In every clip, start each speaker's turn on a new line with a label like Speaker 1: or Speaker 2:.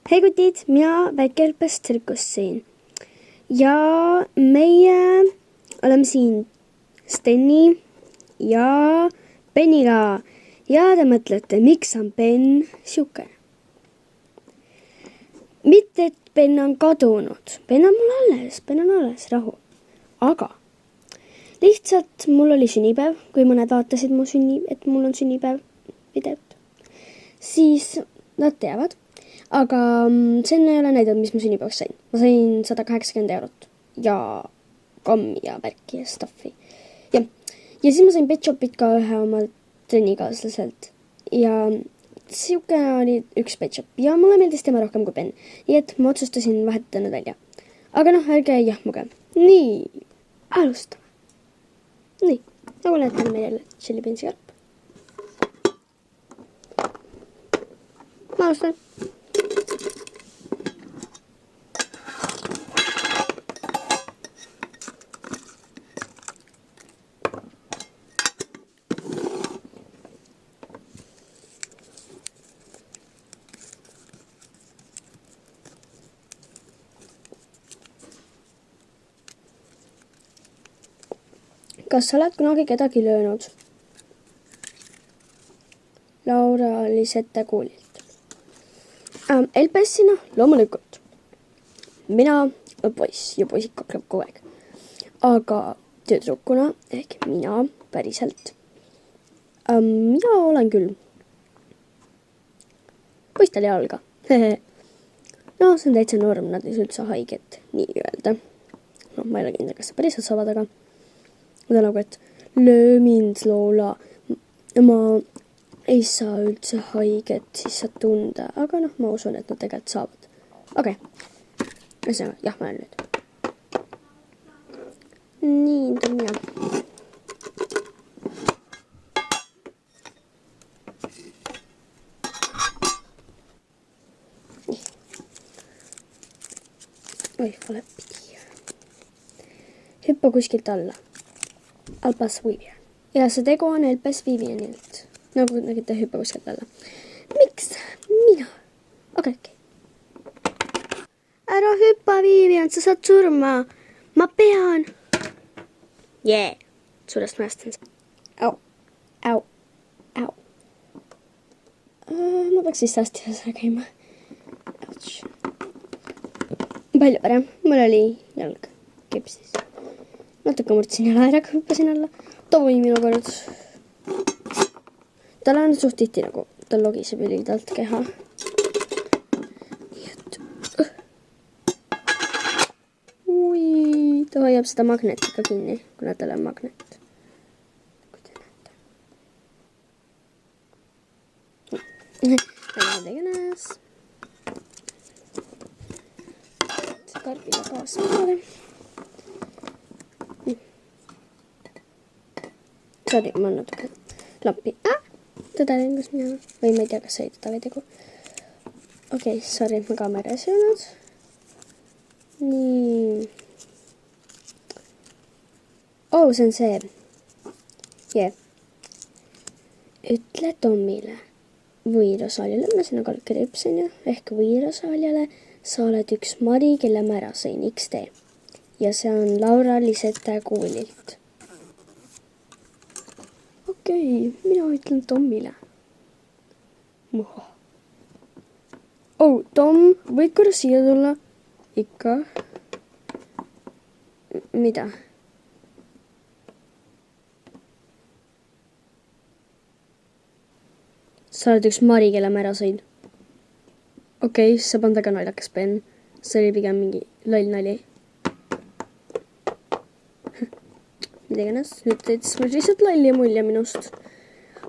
Speaker 1: Hei kutid, mina väikeõppes tsirkus siin. Ja meie oleme siin Steni ja Penniga. Ja te mõtlete, miks on Ben siukene? Mitte, et Ben on kadunud. Ben on alles, rahu. Aga lihtsalt mul oli sünnipäev, kui mõned vaatasid et mul on sünnipäev videot. Siis nad teavad. Aga sen ei ole näidanud, mis ma sünnipäevaks sain. Ma sain 180 eurot ja kammi ja värki ja stuffi. Ja siis ma sain petshopit ka ühe oma trennikaaslaselt. Ja siuke oli üks petshop ja mulle meeldis tema rohkem kui Ben. Nii et ma otsustasin vahetada nad välja. Aga ärge jahmuge. Nii, alustame. Nii, nagu näete, on meil jälle tšellipinsi karp. Ma alustan. Kas sa oled kunagi kedagi löönud? Laura Lisette koolilt. LPS-ina loomulikult. Mina poiss ja poisid kakleb kogu aeg. Aga tüdrukuna ehk mina päriselt. Mina olen küll. Poistel jalga. No, see on täitsa norm, nad ei saa üldse haiget, nii öelda. No, ma ei ole kindel, kas sa päriselt saavad, aga ma nagu, et löö mind, Lola. Ma ei saa üldse haiget, siis saad tunda. Aga ma usun, et nad tegelikult saavad. Okei. Ühesõnaga, jah, ma olen nüüd. Nii, ta on hea. Oi, vale pidi. Hüppa kuskilt alla. Alpas Vivian. Ja see tegu on Alpas Vivianilt. Nagu nägite, hüppa kuskilt alla. Miks? Mina. Okei. Ära hüppa, Vivian, sa saad surma. Ma pean. Jee. Suurest mäestan. Au. Ma peaks vist aastisas käima. Ouch. Palju parem. Mul oli jalg kipsis. Natuke murdsin jala ära, kui hüppasin alla. Ta või minu kord. Tal on suht tihti nagu, ta logiseb ülidalt keha. Nii et. Ui, ta hoiab seda magnetti ka kinni, kuna tal on magnet. Kui te näete. Välja tegenes. See karbile kaas peale. Sorry, ma olen natuke lampi. Teda lengas mina. Või ma ei tea, kas see oli teda või tegu. Okei, sorry, ma kaameras ei olnud. Nii. See on see. Jee. Ütle Tommile või Rosaliale, ma sinna kalkeriipsen ju, ehk või Rosaliale, sa oled üks Mari, kelle ma ära sõin XD. Ja see on Laura Lisette koolilt. Okei, mina ütlen Tommile. Tom, võid korra siia tulla? Ikka. Mida? Sa oled üks Mari, kelle ma ära sõin. Okei, sa pand väga naljakas, Ben. See oli pigem mingi loll nali. Mida iganes, nüüd teetis mul lihtsalt lolli mulje minust.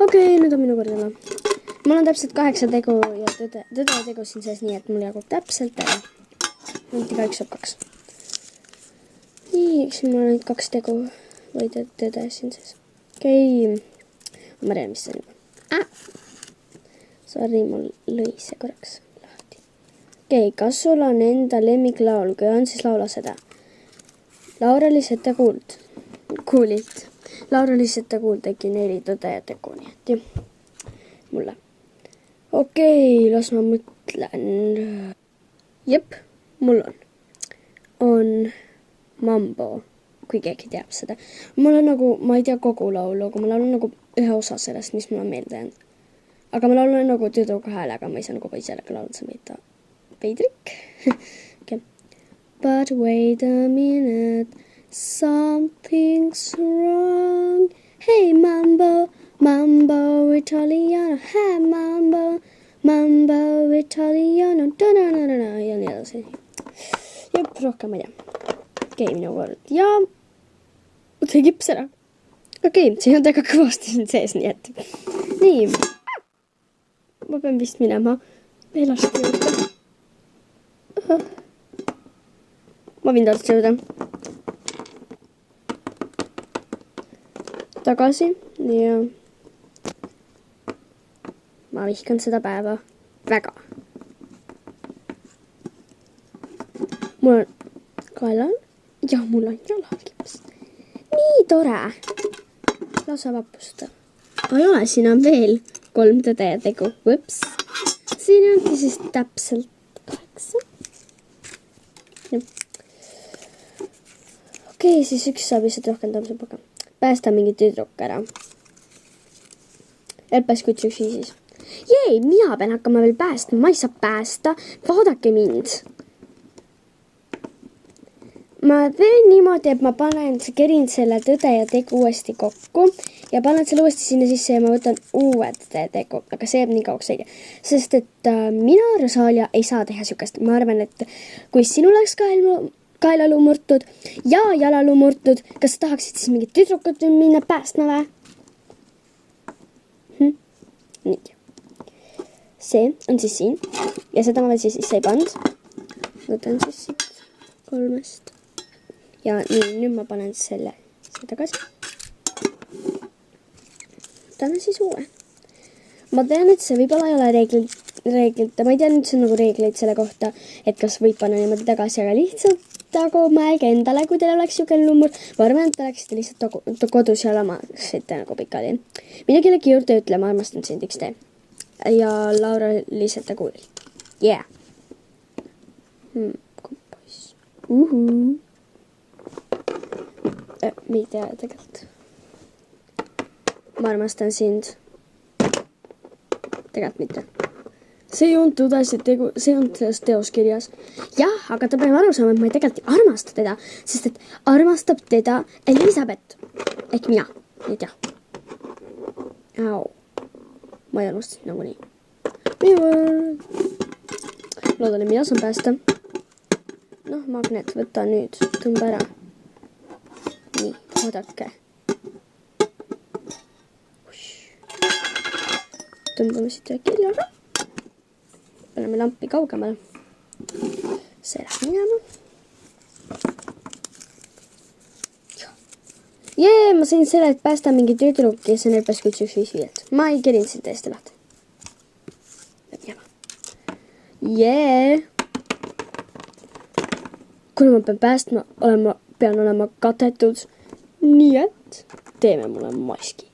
Speaker 1: Okei, nüüd on minu kord jälle. Mul on täpselt 8 tegu ja tõde tegu siin sees nii, et mul jagub täpselt ära. Nüüd iga üks saab 2. Nii, eks mul on ainult 2 tegu või tõde siin sees. Okei, ma tean, mis see on. Sorry, mul lõi see korraks lahti. Okei, kas sul on enda lemmiklaul, kui on, siis laula seda. Laura Lisette kuulilt. Laura Lisette kuul tegi 4 tõde ja tegu, nii et jah, mulle. Okei, las ma mõtlen. Jep, mul on Mambo, kui keegi teab seda. Mul on nagu, ma ei tea kogu laulu, aga ma laulun nagu ühe osa sellest, mis mul on meelde jäänud. Aga ma laulun nagu tüdruku häälega, ma ei saa nagu poisellega laulda, see meita veidrik. Okay. But wait a minute, something's wrong. Hey Mambo, Mambo Italiano, hey Mambo, Mambo Italiano, ja nii edasi. Jep, rohkem ma ei tea. Okei, minu kord. Ja see kips ära. Okei, see on väga kõvasti siin sees, nii et. Nii. Ma pean vist minema veel arsti juurde. Ma võin arsti juurde. Tagasi. Ja ma vihkan seda päeva väga. Mul on kaelal ja mul on jalal-kips. Nii tore. Lausa vapustav. Ei ole, siin on veel 3 tõde ja tegu. Võps. Siin ongi siis täpselt 8. Okei, siis üks saab lihtsalt rohkem tamsupaga. Päästa mingi tüdruk ära. Elpas kutsuks viisis. Jei, mina pean hakkama veel päästma. Ma ei saa päästa. Vaadake mind. Ma teen niimoodi, et ma kerin selle tõde ja tegu uuesti kokku ja panen selle uuesti sinna sisse ja ma võtan uue tõde ja tegu, aga see jääb nii kauks õige. Sest et mina, Rosalia, ei saa teha sükest. Ma arvan, et kui sinul oleks kaelaluu murtud ja jalaluu murtud, kas sa tahaksid siis mingit tüdrukut minna päästma või? Nii. See on siis siin ja seda ma veel siis ei pannud. Võtan siis siit 3. Ja nii, nüüd ma panen selle tagasi. Võtame siis uue. Ma tean, et see võib-olla ei ole reeglid, ma ei tea nüüd see nagu reegleid selle kohta, et kas võib panna niimoodi tagasi, aga lihtsalt nagu mõelge endale, kui teil oleks siuke lumur. Ma arvan, et te oleksite lihtsalt kodus ja lamaksite nagu pikali. Mine kellegi juurde ütle, ma armastan sind XD. Ja Laura lihtsalt nagu yeah. Kompois. Me ei tea tegelikult. Ma armastan sind. Tegelikult mitte. See ei olnud tõdasi tegu, see on selles teos kirjas. Jah, aga ta peab aru saama, et ma ei tegelikult ei armasta teda, sest et armastab teda Elisabeth. Ehk mina. Ei tea. Au. Ma ei armasta sind nagu nii. Loodan, et mina saan päästa. Noh, magnet, võta nüüd. Tõmba ära. Nii, oodake. Tõmbame siit ühe kirjaga. Paneme lampi kaugemale. See läheb minema. Jee, ma sain selle, et päästa mingi tüdruk ja see näib pääs kuts 155. Ma ei kerin siin täiesti lahti. Jee. Kuna ma pean päästma, pean olema katetud. Nii et teeme mulle maski.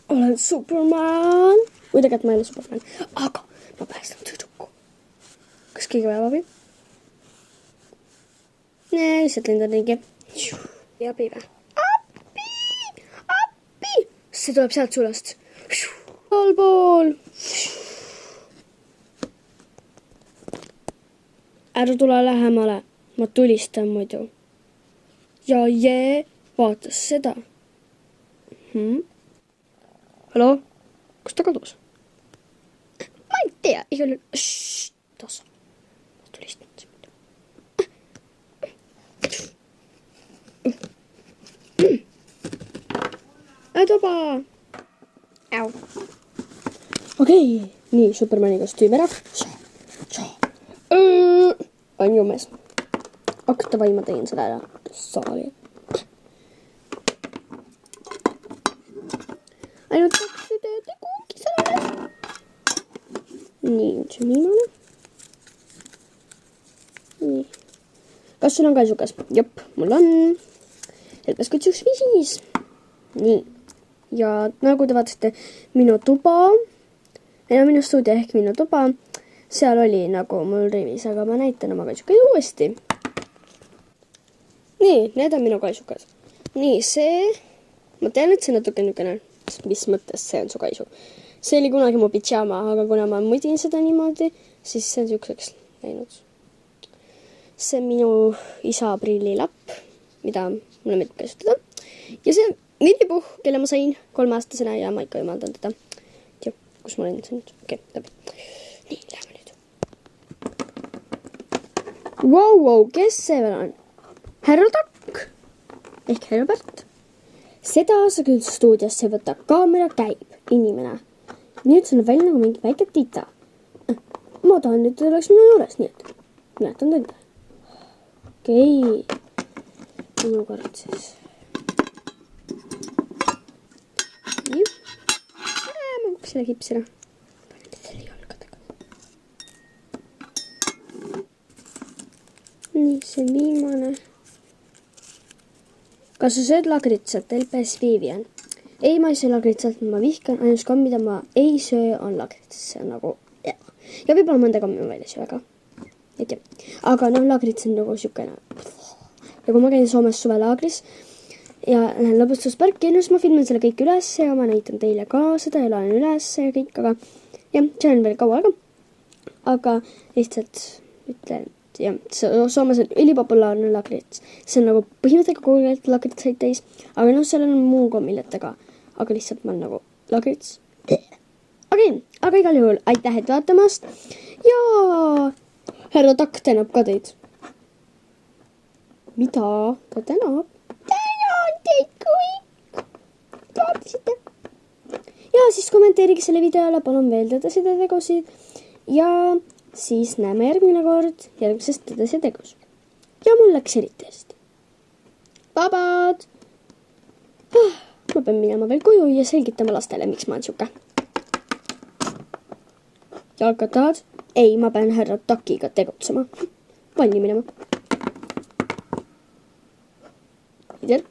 Speaker 1: Olen Superman. Või tegelikult ma ei ole Superman. Aga ma päästan tüdruku. Kas keegi vajab abi? Nee, lihtsalt lendan ringi. Ja abi või? Appi! See tuleb sealt sulast. Allpool. Ära tule lähemale. Ma tulistan muidu. Ja jee, vaatas seda. Hallo? Kus ta kadus? Ma ei tea. Igal juhul. Tasa. Ma tulistan see muidu. Toba! Au. Okei, nii, Supermani kostüüm ära. On jumes. Akta vai, ma tegin seda ära. Saali. Ainult 2 tööde kuukis alles. Nii, see viimane. Nii. Kas sul on ka sukas? Jop, mul on. Helpas kutsuks 5. Nii. ja nagu te vaatasite minu tuba, minu stuudio ehk minu tuba, seal oli nagu mul rivis, aga ma näitan oma kaisukad uuesti. Nii, need on minu kaisukad. Nii, see, ma tean, et see natuke niisugune, mis mõttes see on su kaisu. See oli kunagi mu pidžaama, aga kuna ma mudin seda niimoodi, siis see on niisuguseks läinud. See on minu isa prillilapp, mida mulle meeldib kasutada. Ja see on Winnie-Puhh, kelle ma sain 3-aastasena ja ma ikka jumaldan teda. Ja, kus ma olen saanud? Okei, läbi. Nii, lähme nüüd. Wow, kes see veel on? Härra Takk ehk härra Pärt. Seda sa küll stuudiosse võtta, kaamera käib, inimene. Nüüd see on välja nagu mingi väike tita. Ma tahan, et oleks minu juures, nii et näetan tõnda. Okei. Minu kord siis. Nii. Ma kukk selle kipsina. Panen selle jalgadega. Nii, see viimane. Kas sa sööd lagritsat, LPS Vivian? Ei, ma ei söö lagritsat, ma vihkan. Ainus komm, mida ma ei söö, on lagrits. See on nagu, ja võib-olla mõnda kommi ma välja söö, aga lagrits on nagu siukene. Ja kui ma käin Soomes suvelaagris ja lähen lõbustusparki, siis ma filmin selle kõik üles ja ma näitan teile ka seda ja laen üles ja kõik, aga jah, see on veel kaua aega. Aga lihtsalt ütlen, jah, Soomes on ülipopulaarne lagrits. See on nagu põhimõttega kogu aeg lagritsaid täis, aga seal on muu kommilletega. Aga lihtsalt ma on nagu lagrits. Okei, aga igal juhul aitäh, et vaatamast. Ja härra Takk tänab ka teid. Mida ta tänab? Tänan teid kõik. Vaatasite. Ja siis kommenteerige selle videole, palun veel tõdesid ja tegusid. Ja siis näeme järgmine kord järgmisest tõdes ja tegus. Ja mul läks eriti hästi. Vabad! Ma pean minema veel koju ja selgitama lastele, miks ma olen siuke. Jalgad tahad? Ei, ma pean härra Takiga tegutsema. Vanni minema. Aitäh!